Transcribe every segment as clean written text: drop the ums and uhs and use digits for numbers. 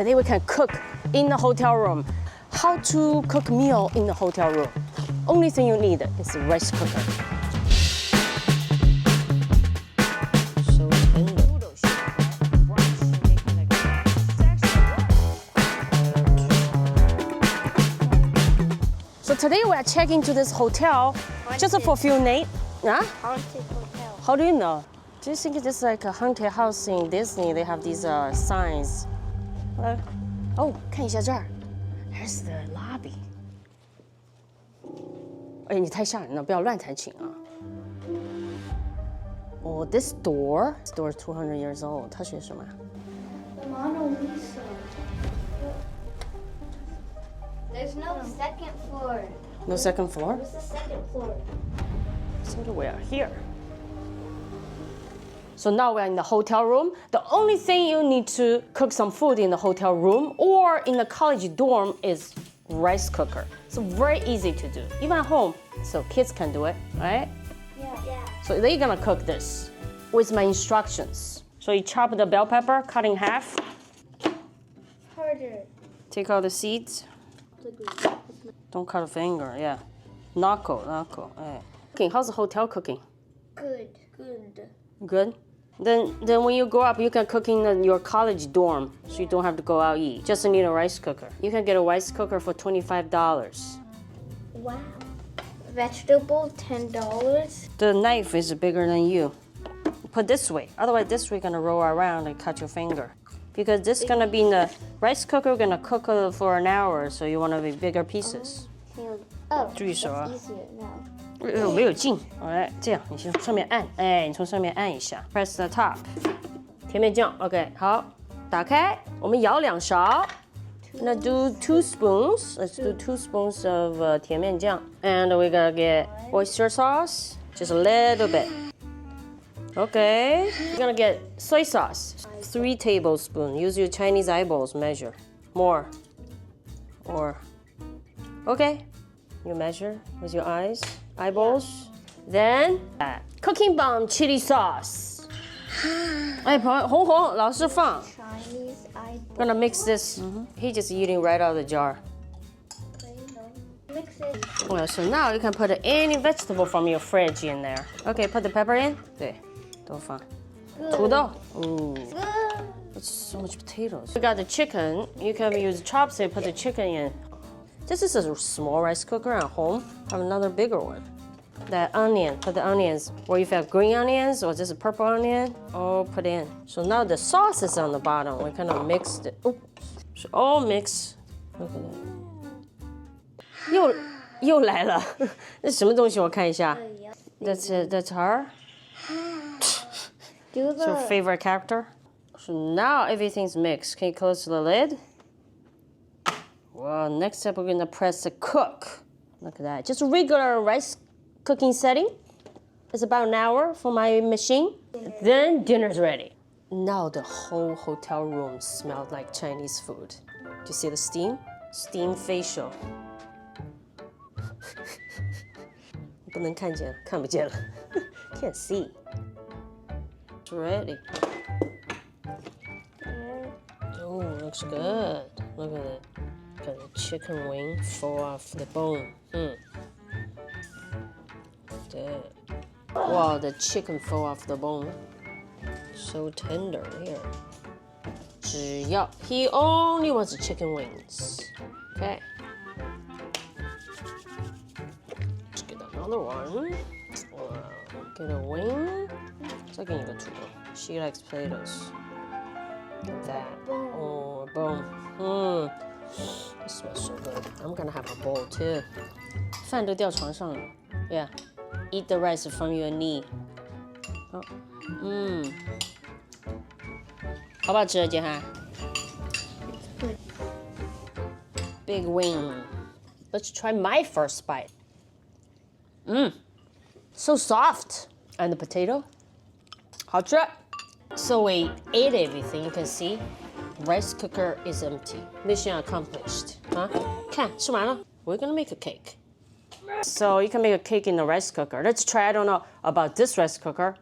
Today we can cook in the hotel room. How to cook meal in the hotel room. Only thing you need is a rice cooker. So tender. So today we are checking to this hotel just for a few nights. Huh? Haunted hotel. How do you know? Do you think it's just like a haunted house in Disney? They have these signs. Oh, 看一下这儿 ，Here's the lobby. 哎，你太吓人了，不要乱弹琴啊。Oh, this door is 200 years old. 它是什么？ The Mona Lisa. There's no second floor. No second floor? What's the second floor? So we are here. So now we're in the hotel room. The only thing you need to cook some food in the hotel room or in the college dorm is rice cooker. So very easy to do. Even at home, so kids can do it, right? Yeah. So they're gonna cook this with my instructions. So you chop the bell pepper, cut in half. Harder. Take out the seeds. Don't cut a finger, yeah. Knuckle. Okay, how's the hotel cooking? Good. Good? Then when you grow up, you can cook in your college dorm, so you don't have to go out eat. Just need a rice cooker. You can get a rice cooker for $25. Wow. Vegetable, $10. The knife is bigger than you. Put this way. Otherwise, this way you're gonna roll around and cut your finger. Because this is gonna be in the rice cooker, gonna cook for an hour, so you wanna be bigger pieces. Oh, 注意手啊。 that's easier now. 没有劲，来，这样，你从上面按，哎，你从上面按一下 ，press the top。甜面酱 ，OK， 好，打开，我们舀2勺。Gonna do 2 spoons. Let's do 2 spoons of 甜面酱 and we're gonna get oyster sauce, just a little bit. Okay, we're gonna get soy sauce, 3 tablespoons. Use your Chinese eyeballs measure. More, or, okay, you measure with your eyeballs. Then CookingBomb chili sauce. 哎，红，老师放。 Chinese eyeball. Gonna mix this. He just eating right out of the jar. Mix it. Well, so now you can put any vegetable from your fridge in there. Okay, put the pepper in. 对，都放。土豆。Ooh, that's so much potatoes. We got the chicken. You can use chopstick. Put the chicken in. This is a small rice cooker at home. Have another bigger one. The onion, put the onions. Or if you have green onions or just a purple onion, all put in. So now the sauce is on the bottom. We kind of mixed it. Oh, so all mix. Look at that. 又来了，这什么东西？我看一下。That's it. That's her. Do It's your favorite character. So now everything's mixed. Can you close the lid? Well, next step we're gonna press the cook. Look at that. Just a regular rice cooking setting. It's about an hour for my machine. Then dinner's ready. Now the whole hotel room smelled like Chinese food. Do you see the steam? Steam facial. 不能看见，看不见了。Can't see. It's ready. Oh, looks good. Look at it. Got the chicken wing fall off the bone. Good. Wow, the chicken fell off the bone. So tender here. 只要 he only wants the chicken wings. Okay. Let's get another one. Wow. Get a wing. 再给你个土豆. She likes potatoes. Like that. Oh, boom. It smells so good. I'm gonna have a bowl too. 饭都掉床上了. Yeah. Eat the rice from your knee. 好不好吃啊，杰涵？ Big wing. Let's try my first bite. So soft. And the potato. 好吃。So we ate everything. You can see. Rice cooker is empty. Mission accomplished. 看，吃完了。We're gonna make a cake. So you can make a cake in the rice cooker. Let's try. I don't know about this rice cooker.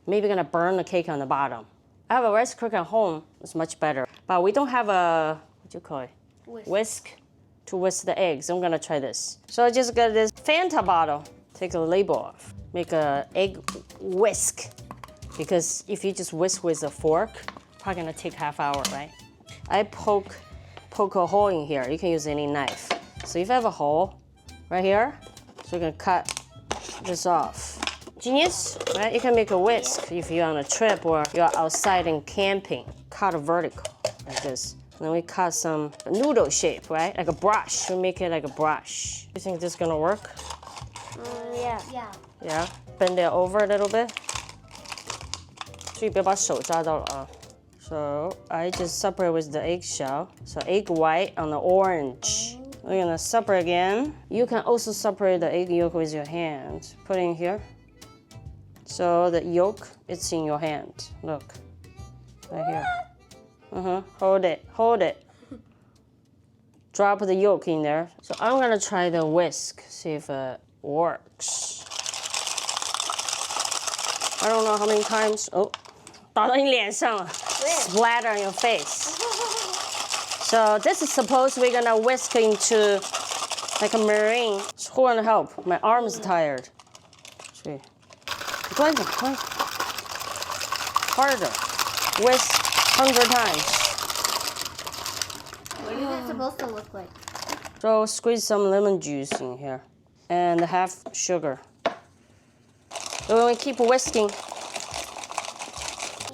Maybe gonna burn the cake on the bottom. I have a rice cooker at home. It's much better. but we don't have a, what do you call it? Whisk. To whisk the eggs. I'm gonna try this. So I just got this Fanta bottle. Take the label off. Make a egg whisk. Because if you just whisk with a fork, probably gonna take half hour, right? I poke a hole in here. You can use any knife. So if I have a hole right here, so we can cut this off. Genius, right? You can make a whisk if you're on a trip or you're outside and camping. Cut a vertical like this. And then we cut some noodle shape, right? Like a brush. We make it like a brush. You think this is gonna work? Yeah. Yeah. Bend it over a little bit. 注意别把手扎到了啊。So I just separate with the eggshell. So egg white on the orange. We're gonna separate again. You can also separate the egg yolk with your hand. Put it in here. So the yolk, it's in your hand. Look, right here. Hold it. Drop the yolk in there. So I'm gonna try the whisk, see if it works. I don't know how many times. Oh, 打到你脸上了 splatter on your face. So this is supposed we're gonna whisk into like a meringue. So who wanna help? My arm is tired. See. Harder. Whisk 100 times. What is it supposed to look like? So squeeze some lemon juice in here and half sugar. So we keep whisking.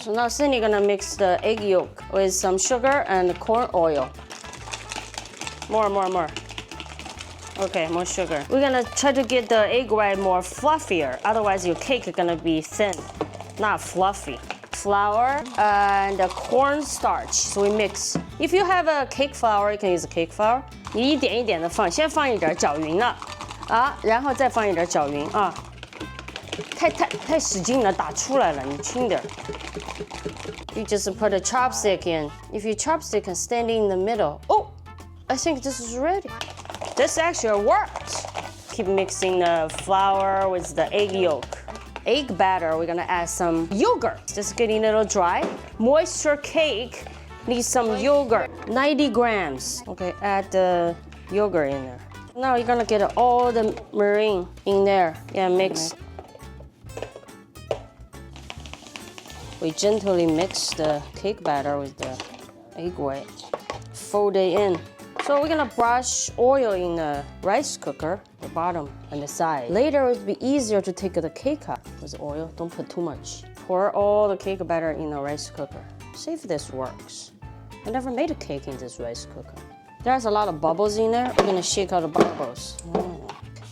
So now Cindy gonna mix the egg yolk with some sugar and corn oil. More. Okay, more sugar. We're gonna try to get the egg white more fluffier. Otherwise your cake is gonna be thin, not fluffy. Flour and cornstarch. So we mix. If you have a cake flour, you can use a cake flour. 你一点一点的放，先放一点搅匀了啊，然后再放一点搅匀啊。太使劲了，打出来了，你轻点。You just put a chopstick in. If your chopstick can stand in the middle. Oh, I think this is ready. This actually worked. Keep mixing the flour with the egg yolk. Egg batter, we're gonna add some yogurt. Just getting a little dry. Moisture cake needs some yogurt. 90 grams. Okay, add the yogurt in there. Now you're gonna get all the meringue in there. Yeah, mix. We gently mix the cake batter with the egg white. Fold it in. So we're gonna brush oil in the rice cooker, the bottom and the side. Later it'll be easier to take the cake out with the oil. Don't put too much. Pour all the cake batter in the rice cooker. See if this works. I never made a cake in this rice cooker. There's a lot of bubbles in there. We're gonna shake out the bubbles.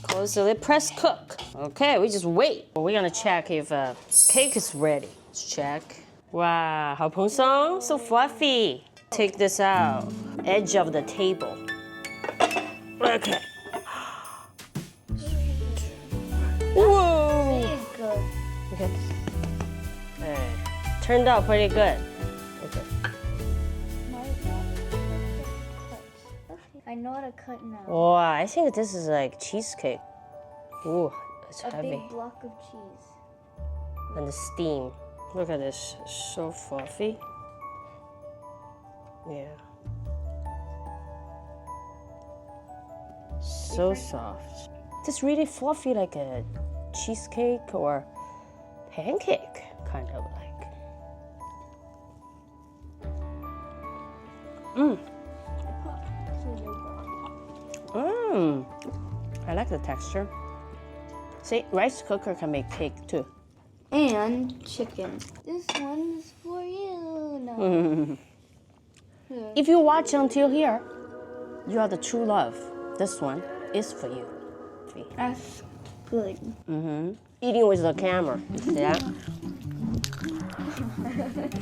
Close the lid, press cook. Okay, we just wait. We're gonna check if cake is ready. Let's check. Wow, 好蓬松, so fluffy. Take this out, edge of the table. Okay. Whoa. It is good. Okay. Turned out pretty good. Okay. I know how to cut now. Wow, I think this is like cheesecake. Ooh, it's A heavy. big block of cheese. And the steam. Look at this, so fluffy. Yeah. So soft. This really fluffy like a cheesecake or pancake, kind of like. I like the texture. See, rice cooker can make cake too. And chicken. This one's for you. No. If you watch until here, you are the true love. This one is for you. See? That's good. Eating with the camera. Yeah.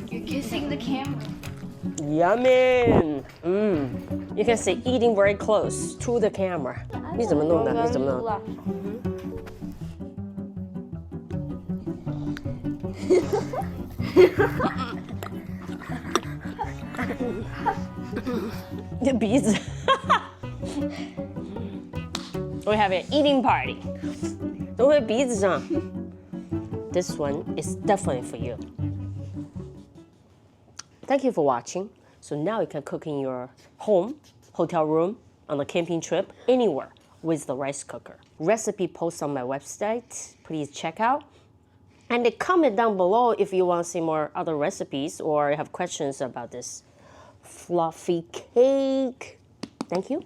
You're kissing the camera. Yummy. You can say eating very close to the camera. 你怎么弄的？你怎么弄的？ 你的鼻子。We have an eating party. 都会鼻子上。This one is definitely for you. Thank you for watching. So now you can cook in your home, hotel room, on a camping trip, anywhere with the rice cooker. Recipe post on my website. Please check out. And comment down below if you want to see more other recipes or have questions about this fluffy cake. Thank you.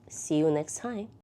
See you next time.